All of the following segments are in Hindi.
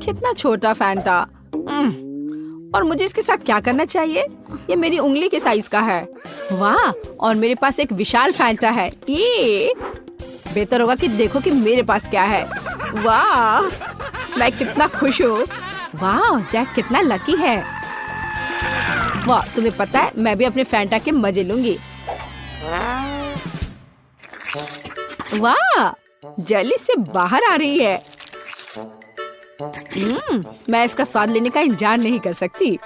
कितना छोटा फैंटा। और मुझे इसके साथ क्या करना चाहिए? ये मेरी उंगली के साइज का है। वाह, और मेरे पास एक विशाल फैंटा है। ये बेहतर होगा कि देखो कि मेरे पास क्या है। वाह, मैं कितना खुश हूँ। वाह, जैक कितना लकी है। वाह, तुम्हें पता है मैं भी अपने फैंटा के मजे लूंगी। वाह, जेली से बाहर आ रही है। मैं इसका स्वाद लेने का इंतजार नहीं कर सकती।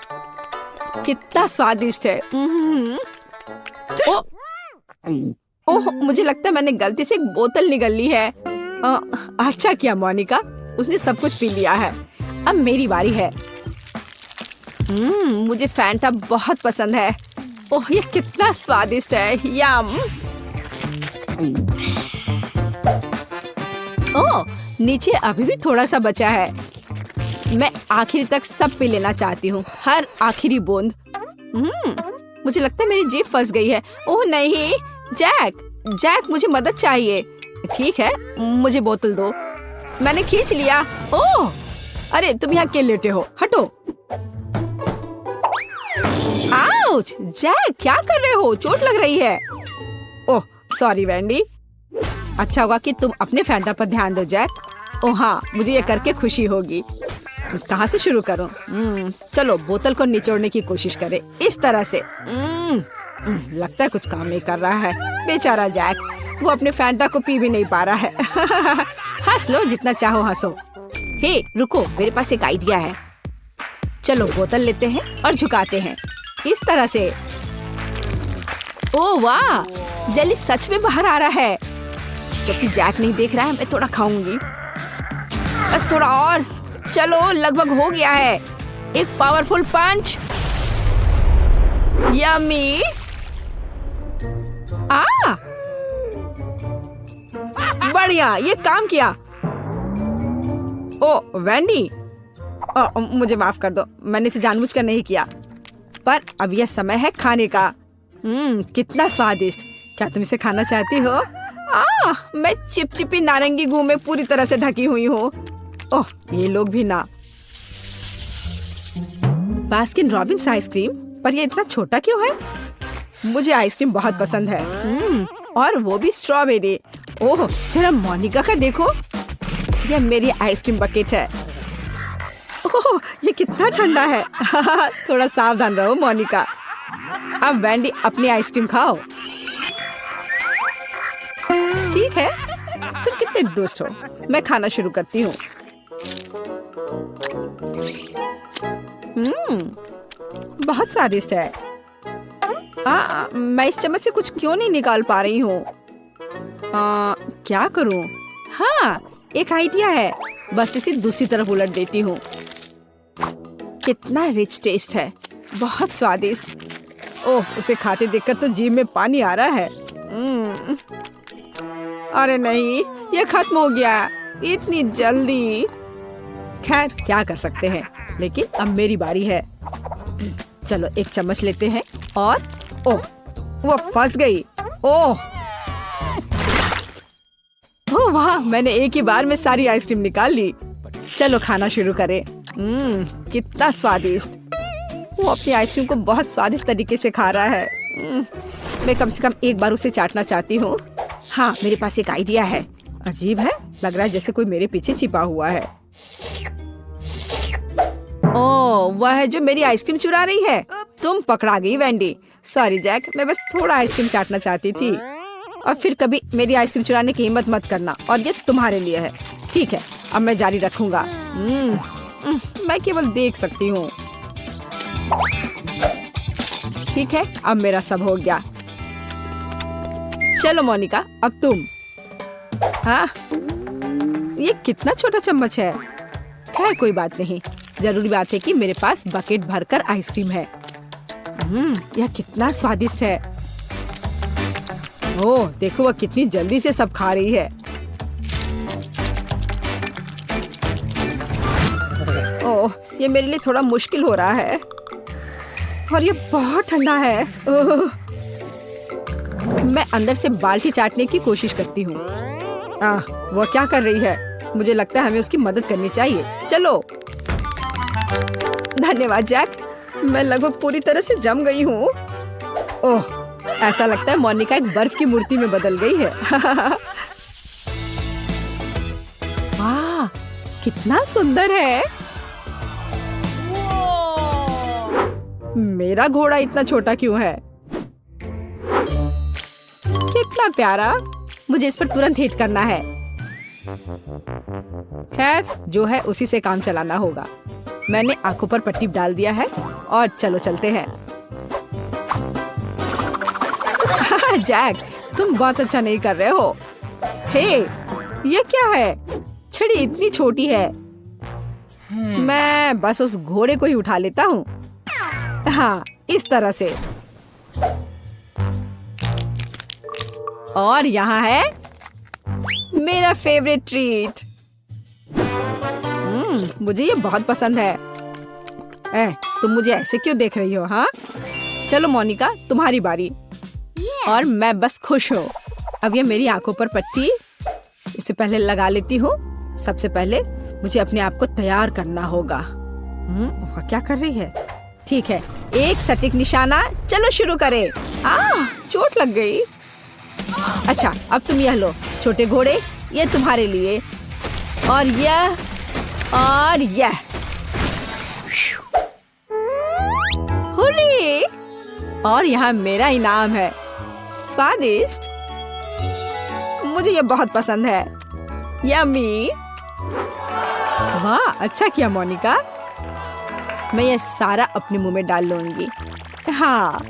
कितना स्वादिष्ट है। ओह, मुझे लगता है मैंने गलती से एक बोतल निगल ली है। अच्छा किया मोनिका, उसने सब कुछ पी लिया है। अब मेरी बारी है। मुझे फैंटा बहुत पसंद है। ओह, ये कितना स्वादिष्ट है। यम। ओह, नीचे अभी भी थोड़ा सा बचा है। मैं आखिर तक सब पी लेना चाहती हूँ, हर आखिरी बूंद। मुझे लगता है मेरी जीभ फंस गई है। ओह नहीं, जैक मुझे मदद चाहिए। ठीक है, मुझे बोतल दो। मैंने खींच लिया। ओह, अरे तुम यहाँ क्यों लेटे हो? हटो। आउच! जैक क्या कर रहे हो? चोट लग रही है। Oh sorry Vendée. अच्छा होगा कि तुम अपने फैंटा पर ध्यान दो जैक। ओह हाँ, मुझे ये करके खुशी होगी। कहाँ से शुरू करूं? चलो बोतल को निचोड़ने की कोशिश करें, इस तरह से। लगता है कुछ काम नहीं कर रहा है। बेचारा जैक, वो अपने फैंटा को पी भी नहीं पा रहा है। हंस लो जितना चाहो हंसो। हे रुको, मेरे पास एक आइडिया है। चलो बोतल लेते हैं और झुकाते हैं, इस तरह से। ओह वाह, जेली सच में बाहर आ रहा है। जबकि जैक नहीं देख रहा है, मैं थोड़ा खाऊंगी। बस थोड़ा और। चलो, लगभग हो गया है। एक पावरफुल पंच। यम्मी। बढ़िया, ये काम किया। ओ वैंडी, मुझे माफ कर दो, मैंने इसे जानबूझकर नहीं किया। पर अब यह समय है खाने का। कितना स्वादिष्ट। क्या तुम इसे खाना चाहती हो? मैं चिपचिपी नारंगी गू में पूरी तरह से ढकी हुई हूँ। ओह, ये लोग भी ना। बास्किन रॉबिन्स आइसक्रीम, पर ये इतना छोटा क्यों है? मुझे आइसक्रीम बहुत पसंद है। और वो भी स्ट्रॉबेरी। ओह, जरा मोनिका का देखो, यह मेरी आइसक्रीम बकेट है। ओह, ये कितना ठंडा है। थोड़ा सावधान रहो मोनिका। अब वैंडी अपनी आइसक्रीम खाओ। ठीक है, तुम कितने दुष्ट हो। मैं खाना शुरू करती हूँ। बहुत स्वादिष्ट है। मैं इस चम्मच से कुछ क्यों नहीं निकाल पा रही हूँ? क्या करूँ? हाँ, एक आइडिया है। बस इसे दूसरी तरफ उलट देती हूँ। कितना रिच टेस्ट है, बहुत स्वादिष्ट। ओह, उसे खाते देखकर तो जीभ में पानी आ रहा है। अरे नहीं, ये खत्म हो गया इतनी जल्दी। खैर क्या कर सकते हैं, लेकिन अब मेरी बारी है। चलो एक चम्मच लेते हैं और ओह, वो फंस गई। ओह वाह, मैंने एक ही बार में सारी आइसक्रीम निकाल ली। चलो खाना शुरू करें। कितना स्वादिष्ट। वो अपनी आइसक्रीम को बहुत स्वादिष्ट तरीके से खा रहा है। मैं कम से कम एक बार उसे चाटना चाहती हूँ। हाँ, मेरे पास एक आइडिया है। अजीब है, लग रहा है जैसे कोई मेरे पीछे छिपा हुआ है। ओह, वह है जो मेरी आइसक्रीम चुरा रही है। तुम पकड़ा गई वैंडी। सॉरी जैक, मैं बस थोड़ा आइसक्रीम चाटना चाहती थी। और फिर कभी मेरी आइसक्रीम चुराने की हिम्मत मत करना, और ये तुम्हारे लिए है। ठीक है, अब मैं जारी रखूंगा। मैं केवल देख सकती हूँ। ठीक है, अब मेरा सब हो गया। चलो मोनिका, अब तुम। हाँ, ये कितना छोटा चम्मच है। खैर कोई बात नहीं, जरूरी बात है कि मेरे पास बकेट भरकर आइसक्रीम है। यह कितना स्वादिष्ट है। ओह देखो, वह कितनी जल्दी से सब खा रही है। ओह, ये मेरे लिए थोड़ा मुश्किल हो रहा है, और ये बहुत ठंडा है। मैं अंदर से बाल्टी चाटने की कोशिश करती हूँ। वह क्या कर रही है? मुझे लगता है हमें उसकी मदद करनी चाहिए। चलो। धन्यवाद जैक, मैं लगभग पूरी तरह से जम गई हूँ। ओह, ऐसा लगता है मोनिका एक बर्फ की मूर्ति में बदल गई है। वाह, कितना सुंदर है। मेरा घोड़ा इतना छोटा क्यों है? कितना प्यारा। मुझे इस पर तुरंत हिट करना है। खैर, जो है उसी से काम चलाना होगा। मैंने आंखों पर पट्टी डाल दिया है और चलो चलते हैं। जैक, तुम बहुत अच्छा नहीं कर रहे हो। हे, ये क्या है? छड़ी इतनी छोटी है। मैं बस उस घोड़े को ही उठा लेता हूँ। हाँ, इस तरह से। और यहाँ है मेरा फेवरेट ट्रीट। मुझे ये बहुत पसंद है। तुम मुझे ऐसे क्यों देख रही हो? हाँ, चलो मोनिका, तुम्हारी बारी। और मैं बस खुश हूँ। अब ये मेरी आंखों पर पट्टी इससे पहले लगा लेती हूँ। सबसे पहले मुझे अपने आप को तैयार करना होगा। वह क्या कर रही है? ठीक है, एक सटीक निशाना। चलो शुरू करें। चोट लग गई। अच्छा, अब तुम यह लो छोटे घोड़े, ये तुम्हारे लिए। और यह और यह। हुर्रे! और यहाँ मेरा इनाम है। स्वादिष्ट। मुझे ये बहुत पसंद है। यम्मी। वाह, अच्छा किया मोनिका। मैं ये सारा अपने मुंह में डाल लूंगी। हाँ,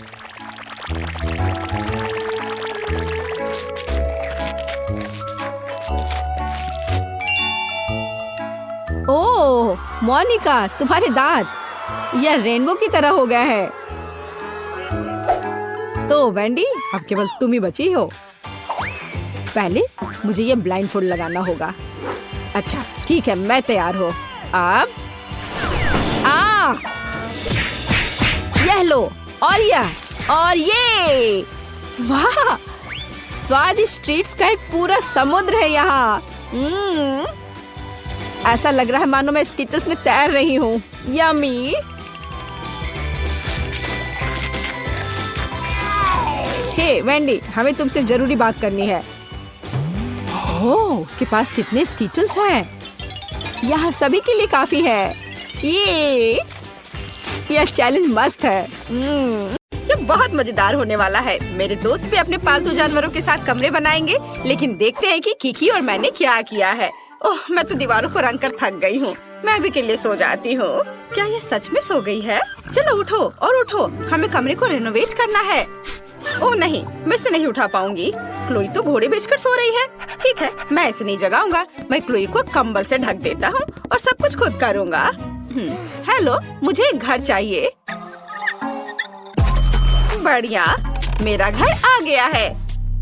ओह मोनिका, तुम्हारे दांत यह रेनबो की तरह हो गया है। तो वेंडी, अब केवल तुम ही बची हो। पहले मुझे ये ब्लाइंडफोल्ड लगाना होगा। अच्छा, ठीक है, मैं तैयार हूँ। अब यह लो, और यह और ये। वाह, स्वादिष्ट ट्रीट्स का एक पूरा समुद्र है यहाँ। ऐसा लग रहा है मानो मैं स्किटल्स में तैर रही हूँ। यम्मी। हे वेंडी, हमें तुमसे जरूरी बात करनी है। ओह, उसके पास कितने स्किटल्स हैं। यहाँ सभी के लिए काफी है। यह चैलेंज मस्त है। ये बहुत मजेदार होने वाला है। मेरे दोस्त भी अपने पालतू जानवरों के साथ कमरे बनाएंगे, लेकिन देखते हैं कि किकी और मैंने क्या किया है। ओह, मैं तो दीवारों को रंग कर थक गई हूँ। मैं अभी के लिए सो जाती हूँ। क्या ये सच में सो गई है? चलो उठो और उठो, हमें कमरे को रेनोवेट करना है। ओह नहीं, मैं इसे नहीं उठा पाऊंगी। क्लोई तो घोड़े बेचकर सो रही है। ठीक है, मैं इसे नहीं जगाऊंगा। मैं क्लोई को कंबल से ढक देता हूँ और सब कुछ खुद करूँगा। हेलो, मुझे एक घर चाहिए। बढ़िया, मेरा घर आ गया है।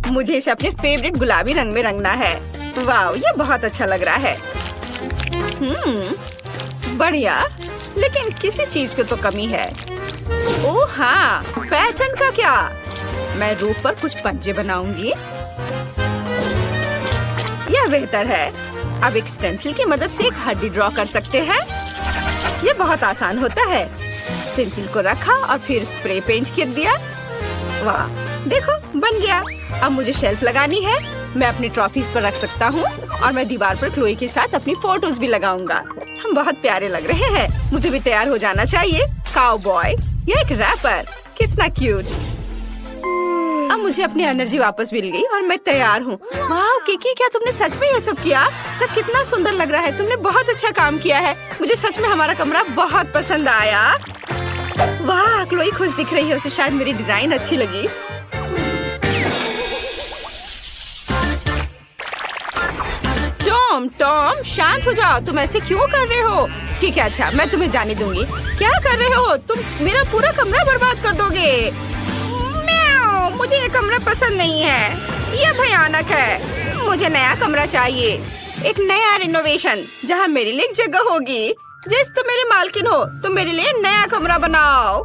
मुझे इसे अपने फेवरेट गुलाबी रंग में रंगना है। वाह, ये बहुत अच्छा लग रहा है। बढ़िया, लेकिन किसी चीज की तो कमी है। ओह हाँ, पैटर्न का क्या? मैं रूफ पर कुछ पंजे बनाऊंगी। यह बेहतर है। अब एक स्टेंसिल की मदद से एक हड्डी ड्रॉ कर सकते हैं। यह बहुत आसान होता है। स्टेंसिल को रखा और फिर स्प्रे पेंट कर दिया। वाह, देखो बन गया। अब मुझे शेल्फ लगानी है। मैं अपनी ट्रॉफीज पर रख सकता हूँ और मैं दीवार पर क्लोई के साथ अपनी फोटोज भी लगाऊंगा। हम बहुत प्यारे लग रहे हैं। मुझे भी तैयार हो जाना चाहिए। काउबॉय, यह एक रैपर, कितना क्यूट। अब मुझे अपनी एनर्जी वापस मिल गई और मैं तैयार हूँ। वाह किकी, क्या तुमने सच में ये सब किया? सब कितना सुंदर लग रहा है। तुमने बहुत अच्छा काम किया है। मुझे सच में हमारा कमरा बहुत पसंद आया। वाह, क्लोई खुश दिख रही है। उसे शायद मेरी डिजाइन अच्छी लगी। टॉम, शांत हो जाओ। तुम ऐसे क्यों कर रहे हो? ठीक है, अच्छा, मैं तुम्हें जाने दूंगी। क्या कर रहे हो तुम? मेरा पूरा कमरा बर्बाद कर दोगे। म्याऊ, मुझे ये कमरा पसंद नहीं है। ये भयानक है। मुझे नया कमरा चाहिए। एक नया रिनोवेशन जहाँ मेरे लिए एक जगह होगी। जिस तुम मेरी मालकिन हो, तुम मेरे लिए नया कमरा बनाओ।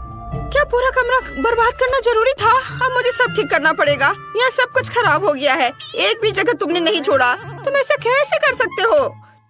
क्या पूरा कमरा बर्बाद करना जरूरी था? अब मुझे सब ठीक करना पड़ेगा। यह सब कुछ खराब हो गया है। एक भी जगह तुमने नहीं छोड़ा। तुम ऐसा कैसे कर सकते हो?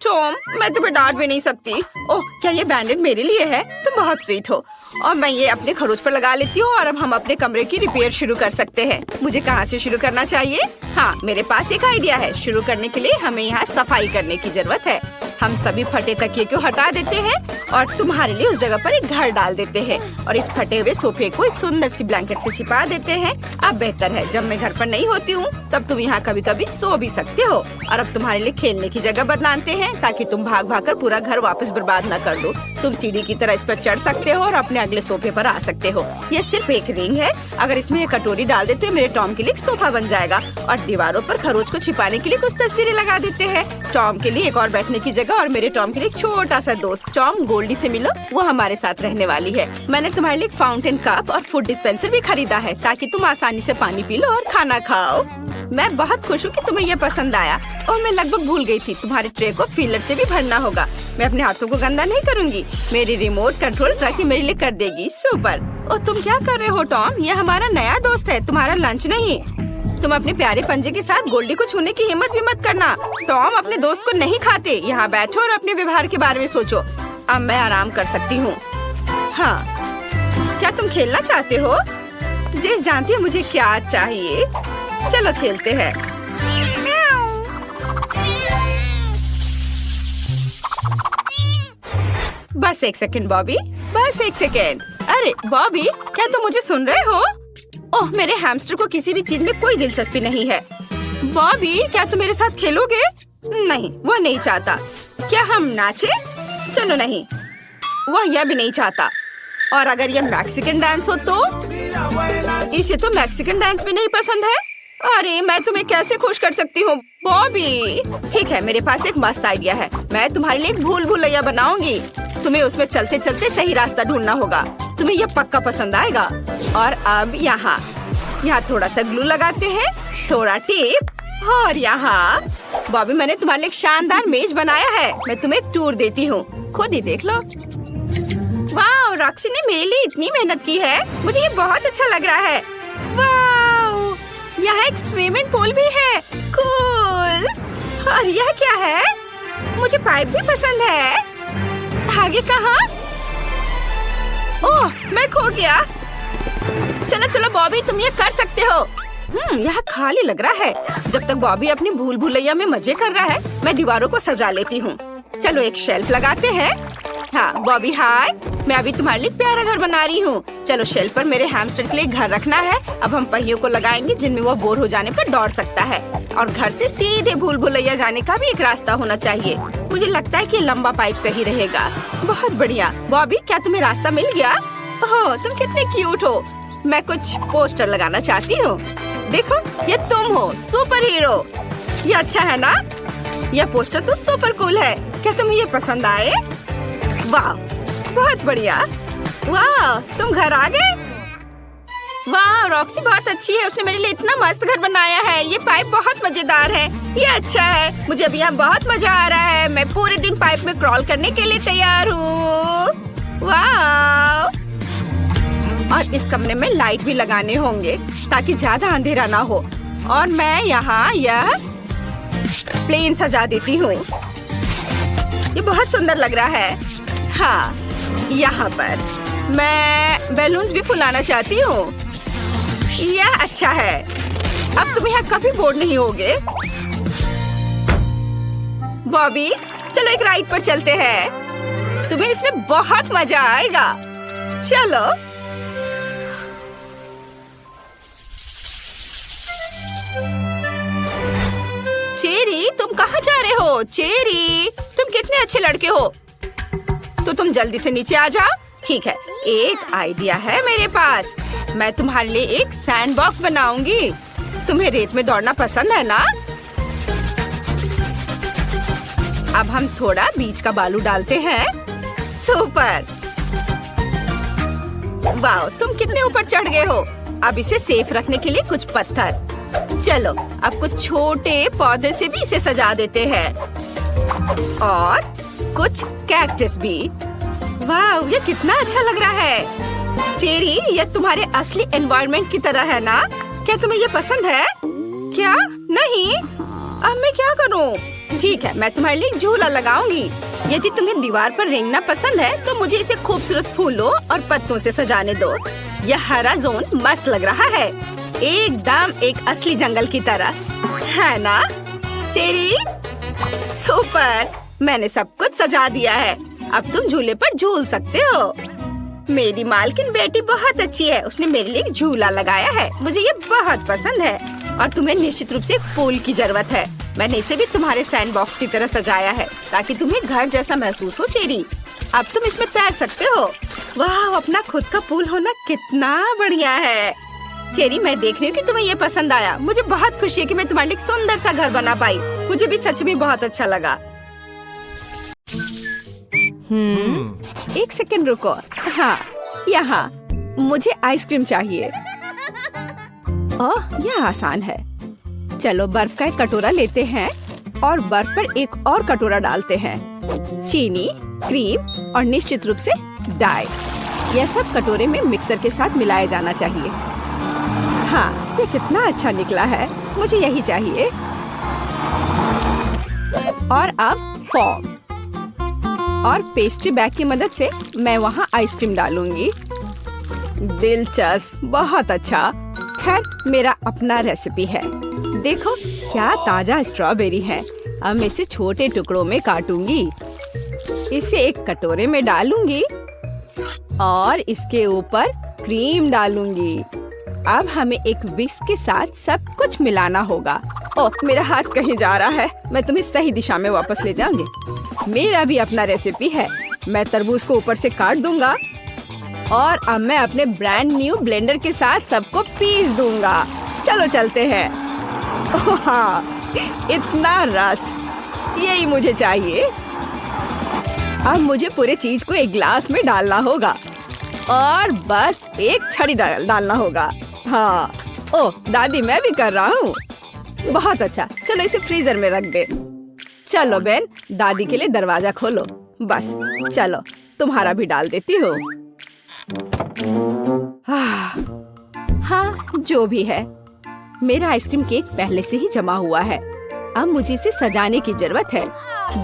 टॉम, मैं तुम्हें डांट भी नहीं सकती। ओह, क्या ये बैंडेड मेरे लिए है? तुम बहुत स्वीट हो। और मैं ये अपने खरोच पर लगा लेती हूँ और अब हम अपने कमरे की रिपेयर शुरू कर सकते हैं। मुझे कहाँ से शुरू करना चाहिए? हाँ, मेरे पास एक आइडिया है। शुरू करने के लिए हमें यहाँ सफाई करने की जरूरत है। हम सभी फटे तकिए को हटा देते हैं और तुम्हारे लिए उस जगह पर एक घर डाल देते हैं और इस फटे हुए सोफे को एक सुंदर सी ब्लैंकेट से छिपा देते हैं। अब बेहतर है, जब मैं घर पर नहीं होती हूँ तब तुम यहाँ कभी कभी सो भी सकते हो। और अब तुम्हारे लिए खेलने की जगह बदलाते हैं ताकि तुम भाग भाग कर पूरा घर वापस बर्बाद न कर दो। तुम सीढ़ी की तरह इस पर चढ़ सकते हो और अपने अगले सोफे पर आ सकते हो। ये सिर्फ एक रिंग है। अगर इसमें एक कटोरी डाल देते हो मेरे टॉम के लिए एक सोफा बन जाएगा। और दीवारों पर खरोच को छिपाने के लिए कुछ तस्वीरें लगा देते हैं। टॉम के लिए एक और बैठने की जगह और मेरे टॉम के लिए एक छोटा सा दोस्त। टॉम, गोल्डी से मिलो, वो हमारे साथ रहने वाली है। मैंने तुम्हारे लिए एक फाउंटेन कप और फूड डिस्पेंसर भी खरीदा है ताकि तुम आसानी से पानी पी लो और खाना खाओ। मैं बहुत खुश हूँ कि तुम्हें ये पसंद आया। और मैं लगभग भूल गई थी, तुम्हारे ट्रे को फीलर से भी भरना होगा। मैं अपने हाथों को गंदा नहीं करूँगी। मेरी रिमोट कंट्रोल ट्रकी मेरे लिए कर देगी। सुपर। और तुम क्या कर रहे हो टॉम? ये हमारा नया दोस्त है, तुम्हारा लंच नहीं। तुम अपने प्यारे पंजे के साथ गोल्डी को छूने की हिम्मत भी मत करना। टॉम अपने दोस्त को नहीं खाते। यहाँ बैठो और अपने व्यवहार के बारे में सोचो। अब मैं आराम कर सकती हूँ। हाँ, क्या तुम खेलना चाहते हो? जेस जानती है मुझे क्या चाहिए। चलो खेलते हैं। बस एक सेकंड बॉबी, बस एक सेकंड। अरे बॉबी, क्या तुम मुझे सुन रहे हो? ओह, मेरे हैमस्टर को किसी भी चीज में कोई दिलचस्पी नहीं है। बॉबी, क्या तुम मेरे साथ खेलोगे? नहीं, वह नहीं चाहता। क्या हम नाचे? चलो नहीं, वह यह भी नहीं चाहता। और अगर यह मैक्सिकन डांस हो तो? इसे तो मैक्सिकन डांस भी नहीं पसंद है। अरे, मैं तुम्हें कैसे खुश कर सकती हूँ बॉबी? ठीक है, मेरे पास एक मस्त आइडिया है। मैं तुम्हारे लिए एक भूल भुलैया बनाऊंगी। तुम्हें उसमें चलते चलते सही रास्ता ढूंढना होगा। तुम्हें यह पक्का पसंद आएगा। और अब यहाँ थोड़ा सा ग्लू लगाते हैं, थोड़ा टेप और यहाँ। बॉबी, मैंने तुम्हारे लिए एक शानदार मेज बनाया है। मैं तुम्हें एक टूर देती हूँ, खुद ही देख लो। वाह, रॉक्सी ने मेरे लिए इतनी मेहनत की है। मुझे ये बहुत अच्छा लग रहा है। वाह, यहाँ एक स्विमिंग पूल भी है। कूल। और यह क्या है? मुझे पाइप भी पसंद है। आगे कहाँ? ओह, मैं खो गया। चलो चलो बॉबी, तुम ये कर सकते हो। यहाँ खाली लग रहा है। जब तक बॉबी अपनी भूल भुलैया में मजे कर रहा है, मैं दीवारों को सजा लेती हूँ। चलो एक शेल्फ लगाते हैं। हाँ बॉबी, हाय। मैं अभी तुम्हारे लिए प्यारा घर बना रही हूँ। चलो शेल्फ पर मेरे हैमस्टर के लिए घर रखना है। अब हम पहियों को लगाएंगे जिनमें वो बोर हो जाने पर दौड़ सकता है। और घर से सीधे भूल भुलैया जाने का भी एक रास्ता होना चाहिए। मुझे लगता है कि लंबा पाइप सही रहेगा। बहुत बढ़िया। बॉबी, क्या तुम्हें रास्ता मिल गया? ओह, तुम कितने क्यूट हो। मैं कुछ पोस्टर लगाना चाहती हूँ। देखो, ये तुम हो, सुपर हीरो। ये अच्छा है ना? यह पोस्टर तो सुपर कूल है। क्या तुम्हें ये पसंद आए? वाह, बहुत बढ़िया। वाह, तुम घर आ गए। वाह, रॉक्सी बहुत अच्छी है। उसने मेरे लिए इतना मस्त घर बनाया है। ये पाइप बहुत मजेदार है। ये अच्छा है। मुझे अभी यहाँ बहुत मजा आ रहा है। मैं पूरे दिन पाइप में क्रॉल करने के लिए तैयार हूँ। वाह। और इस कमरे में लाइट भी लगाने होंगे ताकि ज्यादा अंधेरा ना हो। और मैं यहाँ यह प्लेन सजा देती हूँ। ये बहुत सुंदर लग रहा है। हाँ, यहाँ पर मैं बैलून्स भी फुलाना चाहती हूँ। यह अच्छा है। अब तुम यहाँ कभी बोर नहीं होगे। बॉबी, चलो एक राइड पर चलते हैं। तुम्हें इसमें बहुत मजा आएगा। चलो। चेरी, तुम कहाँ जा रहे हो? चेरी, तुम कितने अच्छे लड़के हो। तो तुम जल्दी से नीचे आ जाओ। ठीक है, एक आइडिया है मेरे पास। मैं तुम्हारे लिए एक सैंड बॉक्स बनाऊंगी। तुम्हें रेत में दौड़ना पसंद है ना? अब हम थोड़ा बीच का बालू डालते हैं। सुपर। वाह, तुम कितने ऊपर चढ़ गए हो। अब इसे सेफ रखने के लिए कुछ पत्थर। चलो, अब कुछ छोटे पौधे से भी इसे सजा देते हैं। और कुछ कैक्टस भी। वाह, ये कितना अच्छा लग रहा है। चेरी, ये तुम्हारे असली एनवायरनमेंट की तरह है ना? क्या तुम्हें ये पसंद है? क्या नहीं? अब मैं क्या करूं? ठीक है, मैं तुम्हारे लिए झूला लगाऊंगी। यदि तुम्हें दीवार पर रेंगना पसंद है तो मुझे इसे खूबसूरत फूलों और पत्तों से सजाने दो। यह हरा जोन मस्त लग रहा है, एकदम एक असली जंगल की तरह, है ना चेरी? सुपर, मैंने सब कुछ सजा दिया है। अब तुम झूले पर झूल सकते हो। मेरी मालकिन बेटी बहुत अच्छी है, उसने मेरे लिए एक झूला लगाया है। मुझे ये बहुत पसंद है। और तुम्हें निश्चित रूप से एक पूल की जरूरत है। मैंने इसे भी तुम्हारे सैंडबॉक्स की तरह सजाया है ताकि तुम्हें घर जैसा महसूस हो चेरी। अब तुम इसमें तैर सकते हो। वाह, अपना खुद का पूल होना कितना बढ़िया है। चेरी, मैं देख रही हूँ कि तुम्हें ये पसंद आया। मुझे बहुत खुशी है कि मैं तुम्हारे लिए एक सुंदर सा घर बना पाई। मुझे भी सच में बहुत अच्छा लगा। एक सेकंड रुको। हाँ, यहाँ मुझे आइसक्रीम चाहिए। ओह, यह आसान है। चलो बर्फ का एक कटोरा लेते हैं और बर्फ पर एक और कटोरा डालते हैं। चीनी, क्रीम और निश्चित रूप से डाई। यह सब कटोरे में मिक्सर के साथ मिलाया जाना चाहिए। हाँ, ये कितना अच्छा निकला है। मुझे यही चाहिए। और अब फॉर्म और पेस्ट्री बैग की मदद से मैं वहाँ आइसक्रीम डालूंगी। दिलचस्प, बहुत अच्छा। खैर, मेरा अपना रेसिपी है। देखो क्या ताजा स्ट्रॉबेरी है। अब मैं इसे छोटे टुकड़ों में काटूंगी। इसे एक कटोरे में डालूंगी और इसके ऊपर क्रीम डालूंगी। अब हमें एक विस्क के साथ सब कुछ मिलाना होगा। ओह, मेरा हाथ कहीं जा रहा है। मैं तुम्हें सही दिशा में वापस ले जाऊंगी। मेरा भी अपना रेसिपी है। मैं तरबूज को ऊपर से काट दूंगा और अब मैं अपने ब्रांड न्यू ब्लेंडर के साथ सबको पीस दूंगा। चलो चलते हैं। ओह हाँ, इतना रस, यही मुझे चाहिए। अब मुझे पूरे चीज को एक ग्लास में डालना होगा और बस एक छड़ी डालना होगा। हाँ, ओह दादी, मैं भी कर रहा हूँ। बहुत अच्छा, चलो इसे फ्रीजर में रख दे। चलो बेन, दादी के लिए दरवाजा खोलो। बस चलो, तुम्हारा भी डाल देती हूँ। हाँ, जो भी है, मेरा आइसक्रीम केक पहले से ही जमा हुआ है। अब मुझे इसे सजाने की जरूरत है।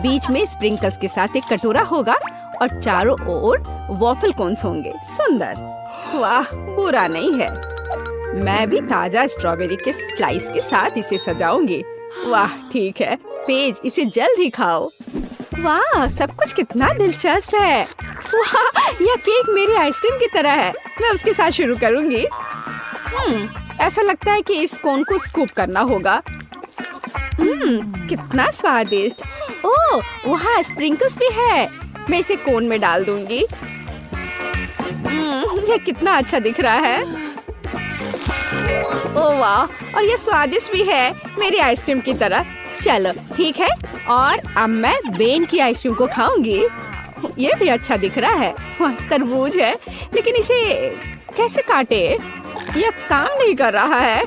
बीच में स्प्रिंकल्स के साथ एक कटोरा होगा और चारों ओर वॉफल कोन्स होंगे। सुंदर, वाह, बुरा नहीं है। मैं भी ताजा स्ट्रॉबेरी के स्लाइस के साथ इसे सजाऊंगी। वाह, ठीक है। पेज, इसे जल्द ही खाओ। वाह, सब कुछ कितना दिलचस्प है। वाह, यह केक मेरी आइसक्रीम की तरह है। मैं उसके साथ शुरू करूंगी। ऐसा लगता है कि इस कोन को स्कूप करना होगा। कितना स्वादिष्ट। ओह, वहाँ स्प्रिंकल्स भी है। मैं इसे कोन में डाल दूंगी। यह कितना अच्छा दिख रहा है। ओह वाह, और यह स्वादिष्ट भी है, मेरी आइसक्रीम की तरह। चलो ठीक है, और अब मैं बेन की आइसक्रीम को खाऊंगी। ये भी अच्छा दिख रहा है। वाह, तरबूज है, लेकिन इसे कैसे काटे? यह काम नहीं कर रहा है।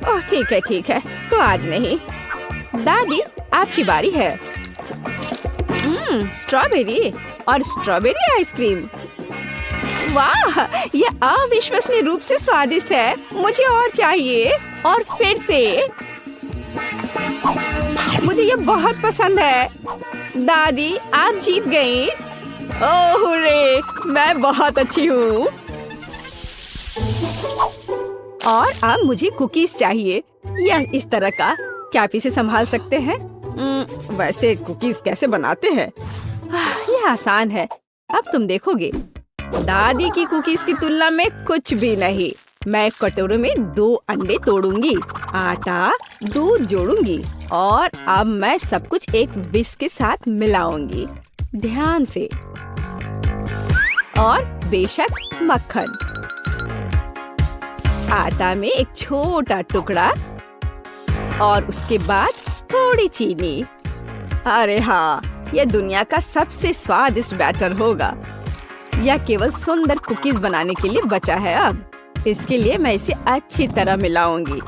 ओह ठीक है, तो आज नहीं। दादी, आपकी बारी है। स्ट्रॉबेरी और स्ट्रॉबेरी आइसक्रीम। वाह, यह अविश्वसनीय रूप से स्वादिष्ट है। मुझे और चाहिए, और फिर से। मुझे यह बहुत पसंद है। दादी, आप जीत गई। ओह रे, मैं बहुत अच्छी हूँ। और अब मुझे कुकीज चाहिए, या इस तरह का। क्या आप इसे संभाल सकते हैं? वैसे कुकीज कैसे बनाते हैं? यह आसान है, अब तुम देखोगे। दादी की कुकीज की तुलना में कुछ भी नहीं। मैं कटोरे में 2 अंडे तोड़ूंगी, आटा, दूध जोड़ूंगी और अब मैं सब कुछ एक विस्क के साथ मिलाऊंगी, ध्यान से। और बेशक मक्खन। आटा में एक छोटा टुकड़ा और उसके बाद थोड़ी चीनी। अरे हाँ, यह दुनिया का सबसे स्वादिष्ट बैटर होगा। यह केवल सुंदर कुकीज बनाने के लिए बचा है। अब इसके लिए मैं इसे अच्छी तरह मिलाऊंगी।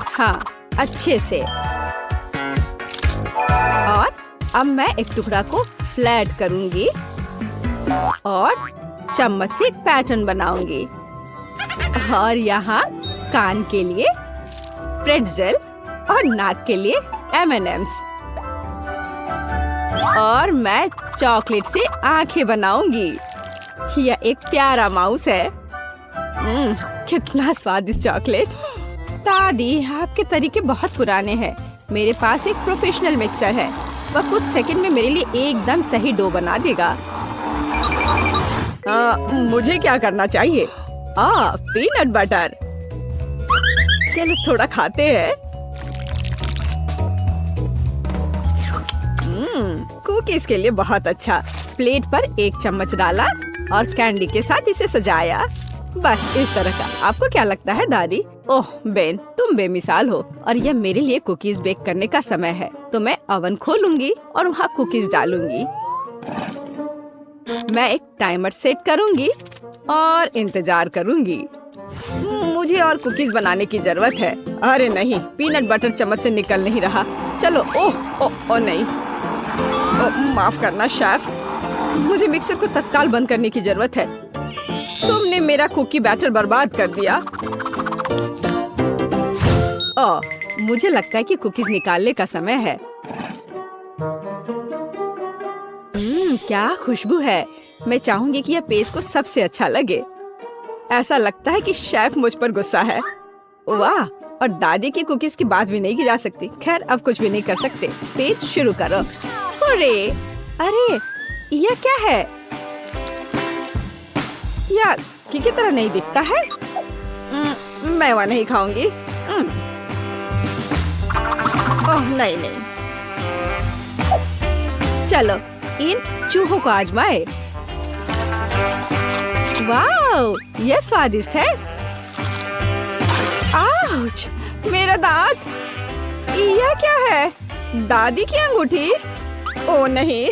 हाँ, अच्छे से। और अब मैं एक टुकड़ा को फ्लैट करूंगी और चम्मच से एक पैटर्न बनाऊंगी। और यहाँ कान के लिए प्रेट्ज़ेल और नाक के लिए M&Ms। और मैं चॉकलेट से आंखें बनाऊंगी। यह एक प्यारा माउस है। कितना स्वादिष्ट चॉकलेट। दादी, आपके तरीके बहुत पुराने हैं। मेरे पास एक प्रोफेशनल मिक्सर है। वह कुछ सेकंड में मेरे लिए एकदम सही डो बना देगा। मुझे क्या करना चाहिए? Peanut butter. चलो थोड़ा खाते हैं। कुकीज के लिए बहुत अच्छा। प्लेट पर 1 चम्मच डाला और कैंडी के साथ इसे सजाया। बस इस तरह का। आपको क्या लगता है दादी? ओह बेन, तुम बेमिसाल हो। और यह मेरे लिए कुकीज बेक करने का समय है। तो मैं ओवन खोलूंगी और वहाँ कुकीज डालूंगी। मैं एक टाइमर सेट करूंगी और इंतजार करूंगी। मुझे और कुकीज बनाने की जरूरत है। अरे नहीं, पीनट बटर चम्मच से निकल नहीं रहा। चलो, ओह नहीं। माफ करना शेफ, मुझे मिक्सर को तत्काल बंद करने की जरूरत है। तुमने मेरा कुकी बैटर बर्बाद कर दिया। मुझे लगता है कि कुकीज निकालने का समय है। क्या खुशबू है। मैं चाहूंगी कि यह पेस्ट को सबसे अच्छा लगे। ऐसा लगता है कि शेफ मुझ पर गुस्सा है। वाह, और दादी की कुकीज की बात भी नहीं की जा सकती। खैर, अब कुछ भी नहीं कर सकते। पेस्ट शुरू करो। अरे यह क्या है? यह की तरह नहीं दिखता है। मैं वह नहीं खाऊंगी। ओह नहीं। चलो इन चूहों को आजमाए। वाह, यह स्वादिष्ट है। आउच, मेरा दांत। यह क्या है? दादी की अंगूठी? ओह नहीं,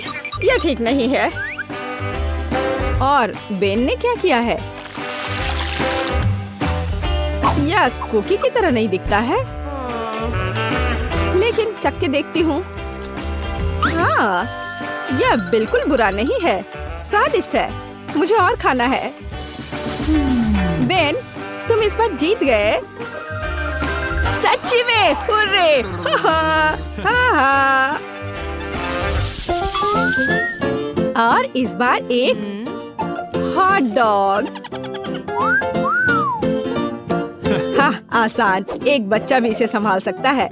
यह ठीक नहीं है। और बेन ने क्या किया है? यह कुकी की तरह नहीं दिखता है। लेकिन चख के देखती हूँ। हाँ, यह बिल्कुल बुरा नहीं है। स्वादिष्ट है। मुझे और खाना है। बेन, तुम इस बार जीत गए। सच्ची में, हुर्रे! और इस बार एक हॉट डॉग। हाँ, आसान। एक बच्चा भी इसे संभाल सकता है।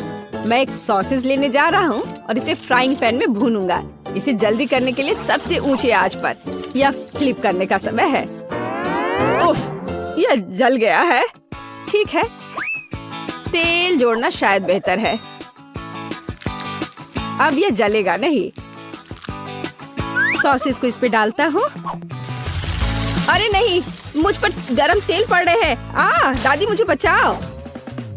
मैं एक सॉसेज लेने जा रहा हूँ और इसे फ्राइंग पैन में भूनूंगा। इसे जल्दी करने के लिए सबसे ऊंची आंच पर या फ्लिप करने का समय है। उफ, यह जल गया है। ठीक है, तेल जोड़ना शायद बेहतर है। अब यह जलेगा नहीं। सॉसेस को इस पे डालता हूँ। अरे नहीं, मुझ पर गरम तेल पड़ रहे हैं। दादी मुझे बचाओ।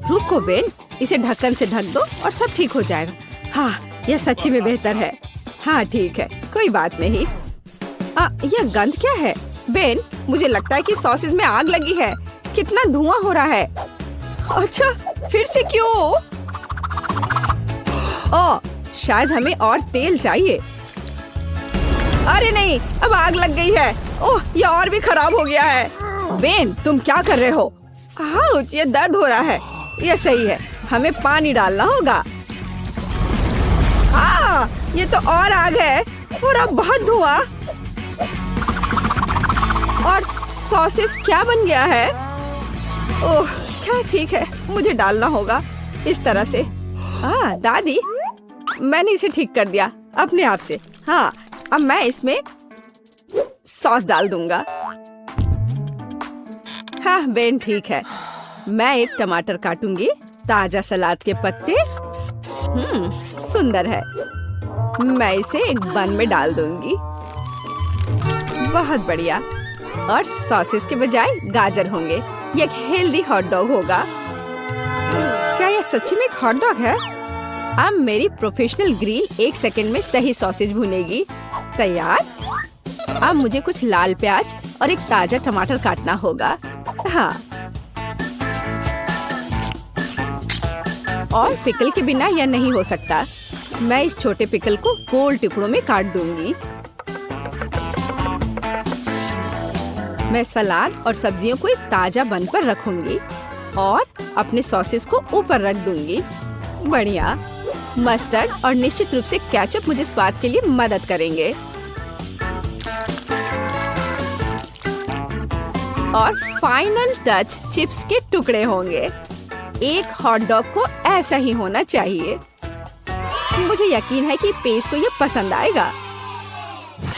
रुको बेन, इसे ढक्कन से ढक दो और सब ठीक हो जाएगा। हाँ, यह सच्ची में बेहतर है। हाँ ठीक है, कोई बात नहीं। यह गंध क्या है? बेन, मुझे लगता है कि सॉसेज में आग लगी है। कितना धुआं हो रहा है। अच्छा, फिर से क्यों? शायद हमें और तेल चाहिए। अरे नहीं, अब आग लग गई है। ओह, यह और भी खराब हो गया है। बेन, तुम क्या कर रहे हो? आउच, ये दर्द हो रहा है। यह सही है, हमें पानी डालना होगा। ये तो और आग है और अब बहुत धुआं। और सॉसेस क्या बन गया है? ओह, क्या ठीक है, मुझे डालना होगा इस तरह से। दादी, मैंने इसे ठीक कर दिया अपने आप से। हाँ, अब मैं इसमें सॉस डाल दूंगा। हाँ बेन, ठीक है। मैं एक टमाटर काटूंगी। ताजा सलाद के पत्ते। सुंदर है। मैं इसे एक बन में डाल दूंगी। बहुत बढ़िया। और सॉसेस के बजाय गाजर होंगे। ये एक हेल्दी हॉट डॉग होगा। क्या यह सच्ची में एक हॉट डॉग है? अब मेरी प्रोफेशनल ग्रिल 1 सेकंड में सही सॉसेज भुनेगी। तैयार। अब मुझे कुछ लाल प्याज और एक ताजा टमाटर काटना होगा। हाँ, और पिकल के बिना यह नहीं हो सकता। मैं इस छोटे पिकल को गोल टुकड़ों में काट दूंगी। मैं सलाद और सब्जियों को एक ताजा बन पर रखूंगी और अपने सॉसेस को ऊपर रख दूंगी। बढ़िया। मस्टर्ड और निश्चित रूप से केचप मुझे स्वाद के लिए मदद करेंगे। और फाइनल टच चिप्स के टुकड़े होंगे। एक हॉट डॉग को ऐसा ही होना चाहिए। मुझे यकीन है कि पेज को ये पसंद आएगा।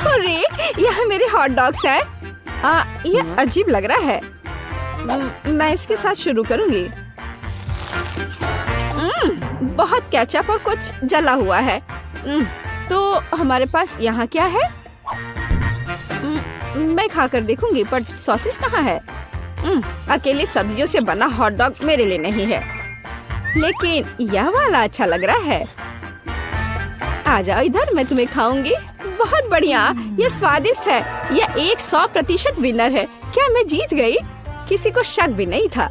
अरे यहाँ मेरे हॉट डॉग्स हैं। ये अजीब लग रहा है। मैं इसके साथ शुरू करूंगी। बहुत केचप और कुछ जला हुआ है। तो हमारे पास यहाँ क्या है? मैं खाकर देखूंगी, पर सॉसेस कहाँ है? अकेली सब्जियों से बना हॉट डॉग मेरे लिए नहीं है, लेकिन यह वाला अच्छा लग रहा है। आ जाओ इधर, मैं तुम्हें खाऊंगी। बहुत बढ़िया, यह स्वादिष्ट है। यह 100% विनर है। क्या मैं जीत गई? किसी को शक भी नहीं था।